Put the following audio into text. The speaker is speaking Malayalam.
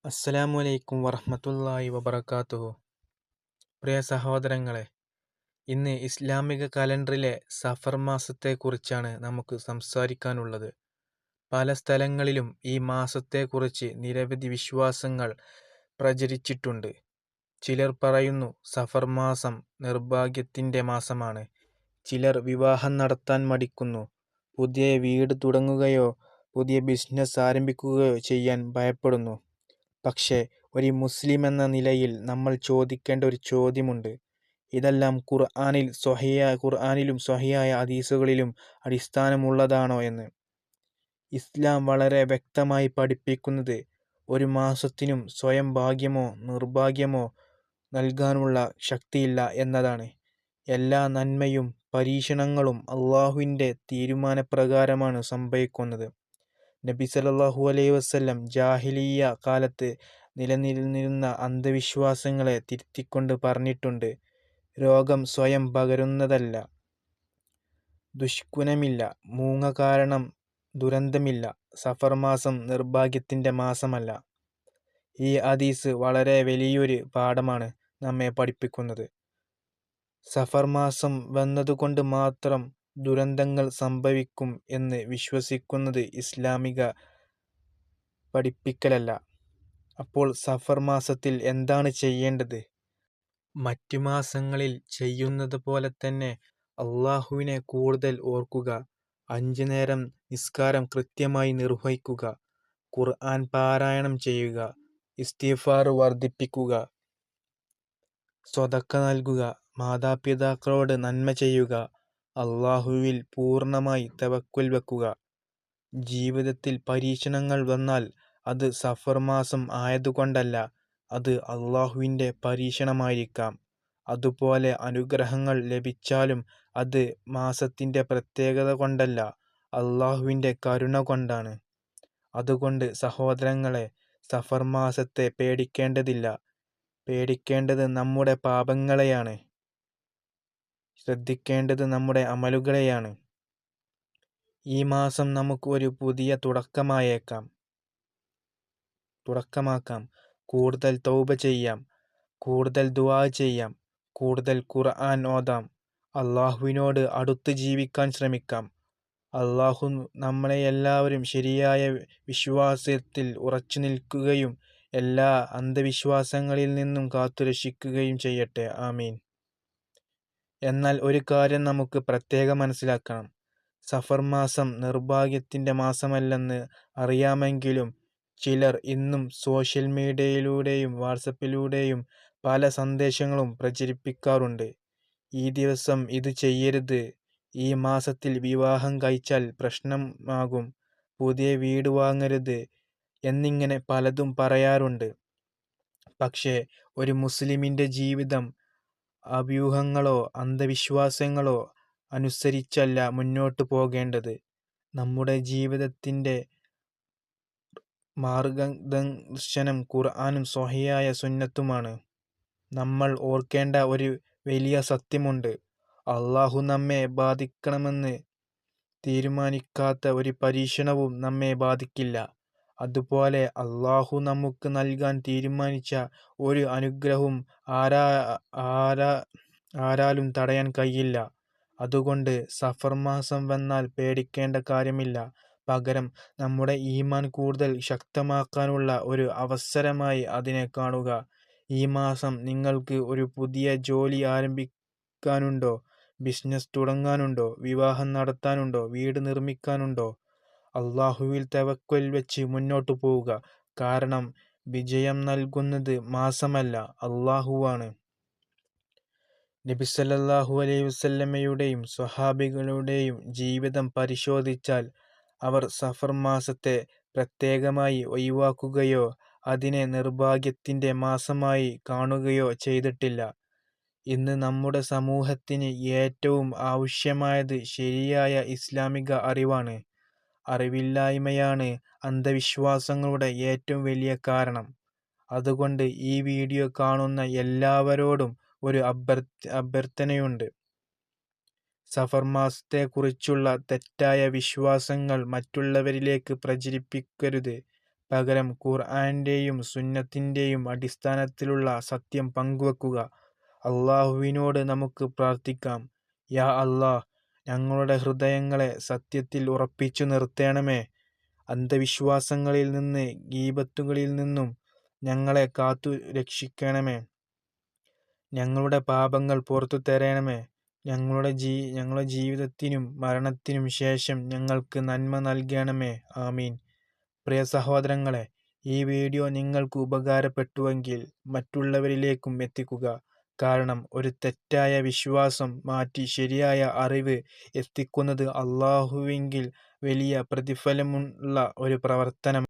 അസ്സലാമു അലൈക്കും വറഹ്മത്തുള്ളാഹി വബറകാതുഹു. പ്രിയ സഹോദരങ്ങളെ, ഇന്ന് ഇസ്ലാമിക കലണ്ടറിലെ സഫർ മാസത്തെക്കുറിച്ചാണ് നമുക്ക് സംസാരിക്കാനുള്ളത്. പല സ്ഥലങ്ങളിലും ഈ മാസത്തെക്കുറിച്ച് നിരവധി വിശ്വാസങ്ങൾ പ്രചരിച്ചിട്ടുണ്ട്. ചിലർ പറയുന്നു സഫർ മാസം നിർഭാഗ്യത്തിന്റെ മാസമാണ്. ചിലർ വിവാഹം നടത്താൻ മടിക്കുന്നു, പുതിയ വീട് തുടങ്ങുകയോ പുതിയ ബിസിനസ് ആരംഭിക്കുകയോ ചെയ്യാൻ ഭയപ്പെടുന്നു. പക്ഷേ ഒരു മുസ്ലിം എന്ന നിലയിൽ നമ്മൾ ചോദിക്കേണ്ട ഒരു ചോദ്യമുണ്ട്. ഇതെല്ലാം ഖുർആനിലും സ്വഹീഹായ ഹദീസുകളിലും അടിസ്ഥാനമുള്ളതാണോ എന്ന്. ഇസ്ലാം വളരെ വ്യക്തമായി പഠിപ്പിക്കുന്നത് ഒരു മാസത്തിനും സ്വയം ഭാഗ്യമോ നിർഭാഗ്യമോ നൽകാനുള്ള ശക്തിയില്ല എന്നതാണ്. എല്ലാ നന്മയും പരീക്ഷണങ്ങളും അള്ളാഹുവിൻ്റെ തീരുമാനപ്രകാരമാണ് സംഭവിക്കുന്നത്. നബി സല്ലല്ലാഹു അലൈഹി വസല്ലം ജാഹിലിയ്യ കാലത്ത് നിലനിന്നിരുന്ന അന്ധവിശ്വാസങ്ങളെ തിരുത്തിക്കൊണ്ട് പറഞ്ഞിട്ടുണ്ട്. രോഗം സ്വയം പകരുന്നതല്ല, ദുഷ്ഗുണമില്ല, മൂങ്ങ കാരണം ദുരന്തമില്ല, സഫർ മാസം നിർഭാഗ്യത്തിന്റെ മാസമല്ല. ഈ ഹദീസ് വളരെ വലിയൊരു പാഠമാണ് നമ്മെ പഠിപ്പിക്കുന്നത്. സഫർ മാസം വന്നതുകൊണ്ട് മാത്രം ദുരന്തങ്ങൾ സംഭവിക്കും എന്ന് വിശ്വസിക്കുന്നത് ഇസ്ലാമിക പഠിപ്പിക്കലല്ല. അപ്പോൾ സഫർ മാസത്തിൽ എന്താണ് ചെയ്യേണ്ടത്? മറ്റു മാസങ്ങളിൽ ചെയ്യുന്നത് പോലെ തന്നെ അള്ളാഹുവിനെ കൂടുതൽ ഓർക്കുക, 5 നേരം നിസ്കാരം കൃത്യമായി നിർവഹിക്കുക, ഖുർആൻ പാരായണം ചെയ്യുക, ഇസ്തിഗ്ഫാർ വർദ്ധിപ്പിക്കുക, സ്വതക്ക നൽകുക, മാതാപിതാക്കളോട് നന്മ ചെയ്യുക, അള്ളാഹുവിൽ പൂർണ്ണമായി തവക്കുൽ വെക്കുക. ജീവിതത്തിൽ പരീക്ഷണങ്ങൾ വന്നാൽ അത് സഫർ മാസം ആയതുകൊണ്ടല്ല, അത് അള്ളാഹുവിൻ്റെ പരീക്ഷണമായിരിക്കാം. അതുപോലെ അനുഗ്രഹങ്ങൾ ലഭിച്ചാലും അത് മാസത്തിൻ്റെ പ്രത്യേകത കൊണ്ടല്ല, അള്ളാഹുവിൻ്റെ കരുണ കൊണ്ടാണ്. അതുകൊണ്ട് സഹോദരങ്ങളെ, സഫർ മാസത്തെ പേടിക്കേണ്ടതില്ല. പേടിക്കേണ്ടത് നമ്മുടെ പാപങ്ങളെയാണ്, ശ്രദ്ധിക്കേണ്ടത് നമ്മുടെ അമലുകളെയാണ്. ഈ മാസം നമുക്ക് ഒരു പുതിയ തുടക്കമാക്കാം. കൂടുതൽ തൗബ ചെയ്യാം, കൂടുതൽ ദുആ ചെയ്യാം, കൂടുതൽ ഖുർആൻ ഓതാം, അള്ളാഹുവിനോട് അടുത്ത് ജീവിക്കാൻ ശ്രമിക്കാം. അള്ളാഹു നമ്മളെല്ലാവരും ശരിയായ വിശ്വാസത്തിൽ ഉറച്ചു നിൽക്കുകയും എല്ലാ അന്ധവിശ്വാസങ്ങളിൽ നിന്നും കാത്തുരക്ഷിക്കുകയും ചെയ്യട്ടെ. ആമീൻ. എന്നാൽ ഒരു കാര്യം നമുക്ക് പ്രത്യേകം മനസ്സിലാക്കണം. സഫർ മാസം നിർഭാഗ്യത്തിന്റെ മാസമല്ലെന്ന് അറിയാമെങ്കിലും ചിലർ ഇന്നും സോഷ്യൽ മീഡിയയിലൂടെയും വാട്സപ്പിലൂടെയും പല സന്ദേശങ്ങളും പ്രചരിപ്പിക്കാറുണ്ട്. ഈ ദിവസം ഇത് ചെയ്യരുത്, ഈ മാസത്തിൽ വിവാഹം കഴിച്ചാൽ പ്രശ്നമാകും, പുതിയ വീട് വാങ്ങരുത് എന്നിങ്ങനെ പലതും പറയാറുണ്ട്. പക്ഷേ ഒരു മുസ്ലിമിന്റെ ജീവിതം അഭ്യൂഹങ്ങളോ അന്ധവിശ്വാസങ്ങളോ അനുസരിച്ചല്ല മുന്നോട്ട് പോകേണ്ടത്. നമ്മുടെ ജീവിതത്തിന്റെ മാർഗദർശനം ഖുർആനും സ്വഹീഹായ സുന്നത്തുമാണ്. നമ്മൾ ഓർക്കേണ്ട ഒരു വലിയ സത്യമുണ്ട്. അള്ളാഹു നമ്മെ ബാധിക്കണമെന്ന് തീരുമാനിക്കാത്ത ഒരു പരീക്ഷണവും നമ്മെ ബാധിക്കില്ല. അതുപോലെ അള്ളാഹു നമുക്ക് നൽകാൻ തീരുമാനിച്ച ഒരു അനുഗ്രഹവും ആരാലും തടയാൻ കഴിയില്ല. അതുകൊണ്ട് സഫർ മാസം വന്നാൽ പേടിക്കേണ്ട കാര്യമില്ല. പകരം നമ്മുടെ ഈമാൻ കൂടുതൽ ശക്തമാക്കാനുള്ള ഒരു അവസരമായി അതിനെ കാണുക. ഈ മാസം നിങ്ങൾക്ക് ഒരു പുതിയ ജോലി ആരംഭിക്കാനുണ്ടോ, ബിസിനസ് തുടങ്ങാനുണ്ടോ, വിവാഹം നടത്താനുണ്ടോ, വീട് നിർമ്മിക്കാനുണ്ടോ? അള്ളാഹുവിൽ തവക്കുൽ വെച്ച് മുന്നോട്ടു പോവുക. കാരണം വിജയം നൽകുന്നത് മാസമല്ല, അള്ളാഹുവാണ്. നബി സല്ലല്ലാഹു അലൈഹി വസല്ലമയുടെയും സ്വഹാബികളുടെയും ജീവിതം പരിശോധിച്ചാൽ അവർ സഫർ മാസത്തെ പ്രത്യേകമായി ഒഴിവാക്കുകയോ അതിനെ നിർഭാഗ്യത്തിന്റെ മാസമായി കാണുകയോ ചെയ്തിട്ടില്ല. ഇന്ന് നമ്മുടെ സമൂഹത്തിന് ഏറ്റവും ആവശ്യമായത് ശരിയായ ഇസ്ലാമിക അറിവാണ്. അറിവില്ലായ്മയാണ് അന്ധവിശ്വാസങ്ങളുടെ ഏറ്റവും വലിയ കാരണം. അതുകൊണ്ട് ഈ വീഡിയോ കാണുന്ന എല്ലാവരോടും ഒരു അഭ്യർത്ഥനയുണ്ട്. സഫർ മാസത്തെക്കുറിച്ചുള്ള തെറ്റായ വിശ്വാസങ്ങൾ മറ്റുള്ളവരിലേക്ക് പ്രചരിപ്പിക്കരുത്. പകരം ഖുർആന്റെയും സുന്നത്തിന്റെയും അടിസ്ഥാനത്തിലുള്ള സത്യം പങ്കുവെക്കുക. അള്ളാഹുവിനോട് നമുക്ക് പ്രാർത്ഥിക്കാം. യാ അല്ലാഹ്, ഞങ്ങളുടെ ഹൃദയങ്ങളെ സത്യത്തിൽ ഉറപ്പിച്ചു നിർത്തേണമേ. അന്ധവിശ്വാസങ്ങളിൽ നിന്ന്, ഗീബത്തുകളിൽ നിന്നും ഞങ്ങളെ കാത്തു രക്ഷിക്കണമേ. ഞങ്ങളുടെ പാപങ്ങൾ പുറത്തു തരണമേ. ഞങ്ങളുടെ ജീവിതത്തിനും മരണത്തിനും ശേഷം ഞങ്ങൾക്ക് നന്മ നൽകണമേ. ആമീൻ. പ്രിയ സഹോദരങ്ങളെ, ഈ വീഡിയോ നിങ്ങൾക്ക് ഉപകാരപ്പെട്ടുവെങ്കിൽ മറ്റുള്ളവരിലേക്കും എത്തിക്കുക. കാരണം ഒരു തെറ്റായ വിശ്വാസം മാറ്റി ശരിയായ അറിവ് എത്തിക്കുന്നത് അള്ളാഹുവിങ്കിൽ വലിയ പ്രതിഫലമുള്ള ഒരു പ്രവർത്തനമാണ്.